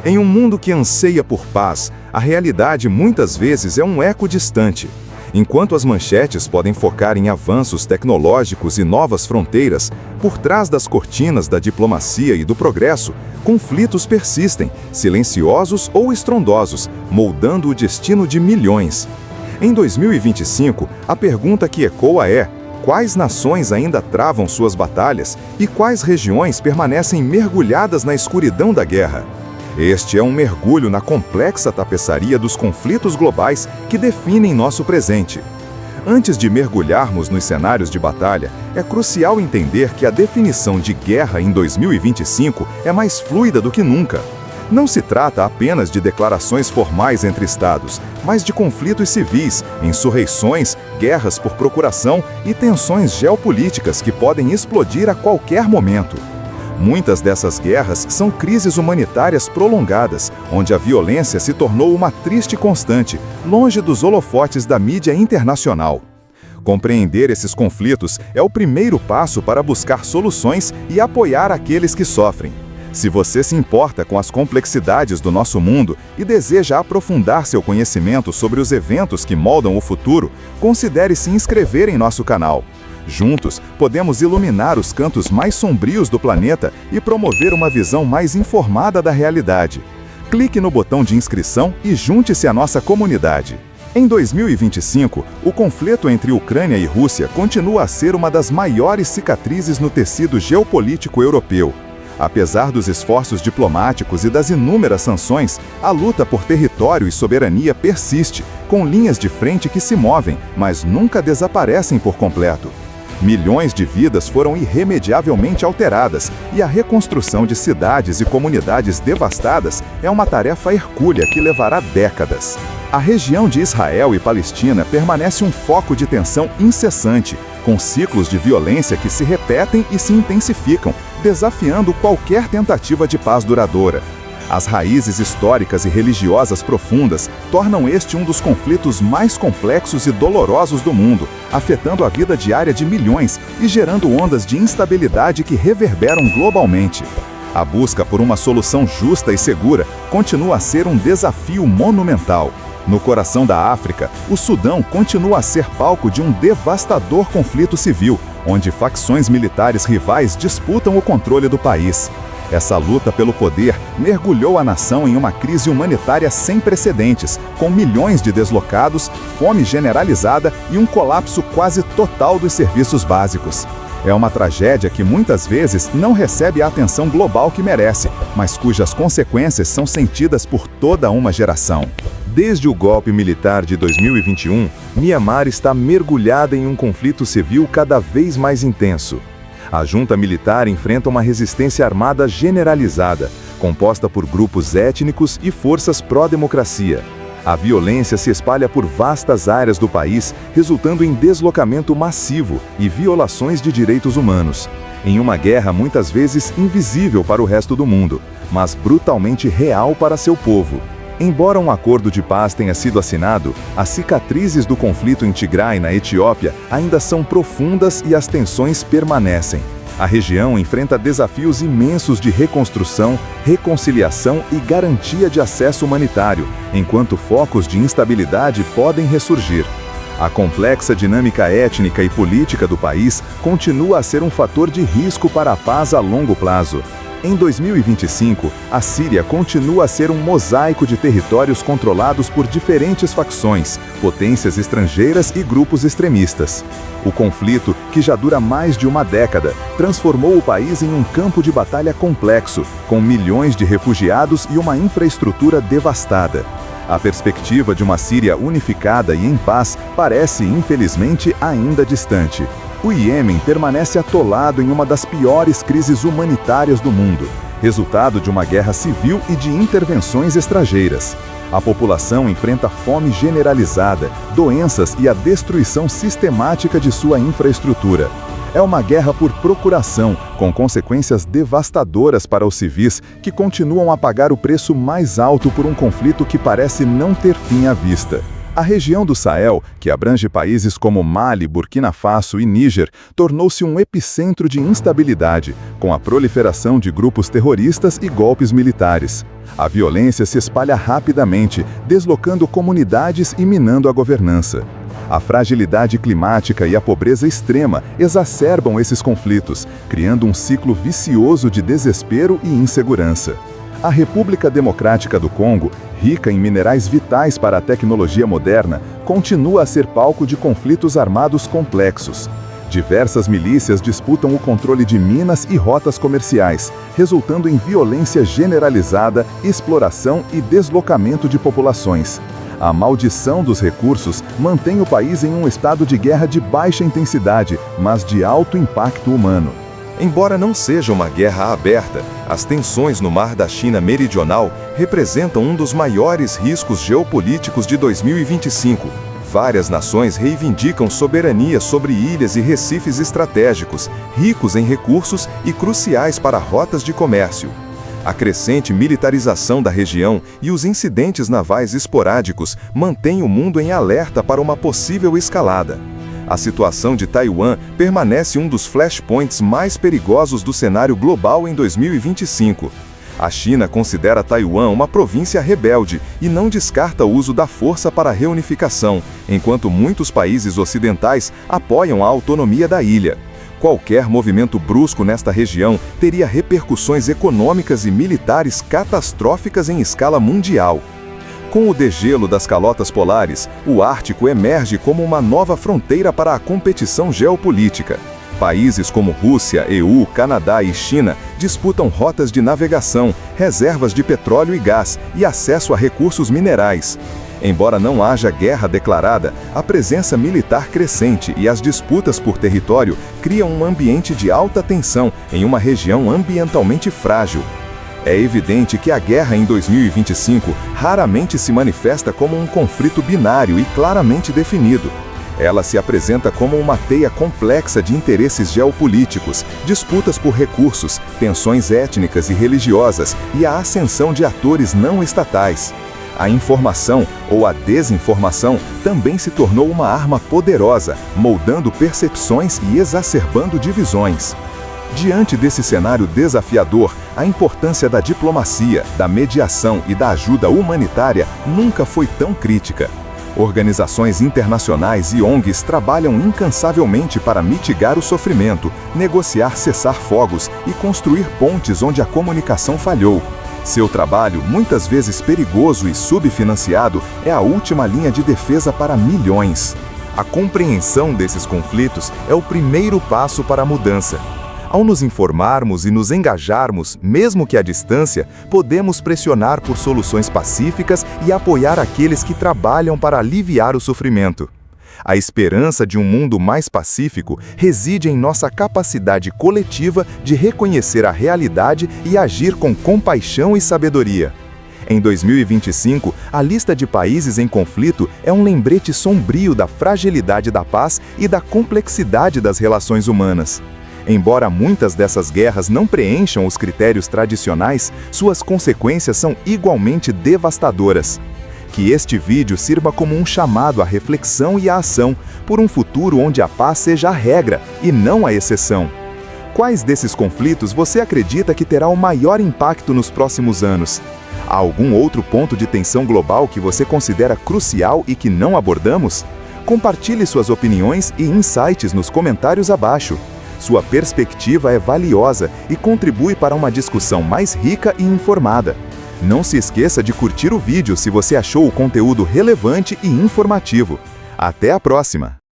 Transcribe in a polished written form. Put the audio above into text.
Em um mundo que anseia por paz, a realidade muitas vezes é um eco distante. Enquanto as manchetes podem focar em avanços tecnológicos e novas fronteiras, por trás das cortinas da diplomacia e do progresso, conflitos persistem, silenciosos ou estrondosos, moldando o destino de milhões. Em 2025, a pergunta que ecoa é: quais nações ainda travam suas batalhas e quais regiões permanecem mergulhadas na escuridão da guerra? Este é um mergulho na complexa tapeçaria dos conflitos globais que definem nosso presente. Antes de mergulharmos nos cenários de batalha, é crucial entender que a definição de guerra em 2025 é mais fluida do que nunca. Não se trata apenas de declarações formais entre estados, mas de conflitos civis, insurreições, guerras por procuração e tensões geopolíticas que podem explodir a qualquer momento. Muitas dessas guerras são crises humanitárias prolongadas, onde a violência se tornou uma triste constante, longe dos holofotes da mídia internacional. Compreender esses conflitos é o primeiro passo para buscar soluções e apoiar aqueles que sofrem. Se você se importa com as complexidades do nosso mundo e deseja aprofundar seu conhecimento sobre os eventos que moldam o futuro, considere se inscrever em nosso canal. Juntos, podemos iluminar os cantos mais sombrios do planeta e promover uma visão mais informada da realidade. Clique no botão de inscrição e junte-se à nossa comunidade. Em 2025, o conflito entre Ucrânia e Rússia continua a ser uma das maiores cicatrizes no tecido geopolítico europeu. Apesar dos esforços diplomáticos e das inúmeras sanções, a luta por território e soberania persiste, com linhas de frente que se movem, mas nunca desaparecem por completo. Milhões de vidas foram irremediavelmente alteradas e a reconstrução de cidades e comunidades devastadas é uma tarefa hercúlea que levará décadas. A região de Israel e Palestina permanece um foco de tensão incessante, com ciclos de violência que se repetem e se intensificam, desafiando qualquer tentativa de paz duradoura. As raízes históricas e religiosas profundas tornam este um dos conflitos mais complexos e dolorosos do mundo, afetando a vida diária de milhões e gerando ondas de instabilidade que reverberam globalmente. A busca por uma solução justa e segura continua a ser um desafio monumental. No coração da África, o Sudão continua a ser palco de um devastador conflito civil, onde facções militares rivais disputam o controle do país. Essa luta pelo poder mergulhou a nação em uma crise humanitária sem precedentes, com milhões de deslocados, fome generalizada e um colapso quase total dos serviços básicos. É uma tragédia que muitas vezes não recebe a atenção global que merece, mas cujas consequências são sentidas por toda uma geração. Desde o golpe militar de 2021, Mianmar está mergulhada em um conflito civil cada vez mais intenso. A junta militar enfrenta uma resistência armada generalizada, composta por grupos étnicos e forças pró-democracia. A violência se espalha por vastas áreas do país, resultando em deslocamento massivo e violações de direitos humanos. Em uma guerra muitas vezes invisível para o resto do mundo, mas brutalmente real para seu povo. Embora um acordo de paz tenha sido assinado, as cicatrizes do conflito em Tigray, na Etiópia, ainda são profundas e as tensões permanecem. A região enfrenta desafios imensos de reconstrução, reconciliação e garantia de acesso humanitário, enquanto focos de instabilidade podem ressurgir. A complexa dinâmica étnica e política do país continua a ser um fator de risco para a paz a longo prazo. Em 2025, a Síria continua a ser um mosaico de territórios controlados por diferentes facções, potências estrangeiras e grupos extremistas. O conflito, que já dura mais de uma década, transformou o país em um campo de batalha complexo, com milhões de refugiados e uma infraestrutura devastada. A perspectiva de uma Síria unificada e em paz parece, infelizmente, ainda distante. O Iêmen permanece atolado em uma das piores crises humanitárias do mundo, resultado de uma guerra civil e de intervenções estrangeiras. A população enfrenta fome generalizada, doenças e a destruição sistemática de sua infraestrutura. É uma guerra por procuração, com consequências devastadoras para os civis que continuam a pagar o preço mais alto por um conflito que parece não ter fim à vista. A região do Sahel, que abrange países como Mali, Burkina Faso e Níger, tornou-se um epicentro de instabilidade, com a proliferação de grupos terroristas e golpes militares. A violência se espalha rapidamente, deslocando comunidades e minando a governança. A fragilidade climática e a pobreza extrema exacerbam esses conflitos, criando um ciclo vicioso de desespero e insegurança. A República Democrática do Congo, rica em minerais vitais para a tecnologia moderna, continua a ser palco de conflitos armados complexos. Diversas milícias disputam o controle de minas e rotas comerciais, resultando em violência generalizada, exploração e deslocamento de populações. A maldição dos recursos mantém o país em um estado de guerra de baixa intensidade, mas de alto impacto humano. Embora não seja uma guerra aberta, as tensões no Mar da China Meridional representam um dos maiores riscos geopolíticos de 2025. Várias nações reivindicam soberania sobre ilhas e recifes estratégicos, ricos em recursos e cruciais para rotas de comércio. A crescente militarização da região e os incidentes navais esporádicos mantêm o mundo em alerta para uma possível escalada. A situação de Taiwan permanece um dos flashpoints mais perigosos do cenário global em 2025. A China considera Taiwan uma província rebelde e não descarta o uso da força para a reunificação, enquanto muitos países ocidentais apoiam a autonomia da ilha. Qualquer movimento brusco nesta região teria repercussões econômicas e militares catastróficas em escala mundial. Com o degelo das calotas polares, o Ártico emerge como uma nova fronteira para a competição geopolítica. Países como Rússia, EU, Canadá e China disputam rotas de navegação, reservas de petróleo e gás e acesso a recursos minerais. Embora não haja guerra declarada, a presença militar crescente e as disputas por território criam um ambiente de alta tensão em uma região ambientalmente frágil. É evidente que a guerra em 2025 raramente se manifesta como um conflito binário e claramente definido. Ela se apresenta como uma teia complexa de interesses geopolíticos, disputas por recursos, tensões étnicas e religiosas e a ascensão de atores não estatais. A informação, ou a desinformação, também se tornou uma arma poderosa, moldando percepções e exacerbando divisões. Diante desse cenário desafiador, a importância da diplomacia, da mediação e da ajuda humanitária nunca foi tão crítica. Organizações internacionais e ONGs trabalham incansavelmente para mitigar o sofrimento, negociar cessar-fogos e construir pontes onde a comunicação falhou. Seu trabalho, muitas vezes perigoso e subfinanciado, é a última linha de defesa para milhões. A compreensão desses conflitos é o primeiro passo para a mudança. Ao nos informarmos e nos engajarmos, mesmo que à distância, podemos pressionar por soluções pacíficas e apoiar aqueles que trabalham para aliviar o sofrimento. A esperança de um mundo mais pacífico reside em nossa capacidade coletiva de reconhecer a realidade e agir com compaixão e sabedoria. Em 2025, a lista de países em conflito é um lembrete sombrio da fragilidade da paz e da complexidade das relações humanas. Embora muitas dessas guerras não preencham os critérios tradicionais, suas consequências são igualmente devastadoras. Que este vídeo sirva como um chamado à reflexão e à ação por um futuro onde a paz seja a regra e não a exceção. Quais desses conflitos você acredita que terá o maior impacto nos próximos anos? Há algum outro ponto de tensão global que você considera crucial e que não abordamos? Compartilhe suas opiniões e insights nos comentários abaixo. Sua perspectiva é valiosa e contribui para uma discussão mais rica e informada. Não se esqueça de curtir o vídeo se você achou o conteúdo relevante e informativo. Até a próxima!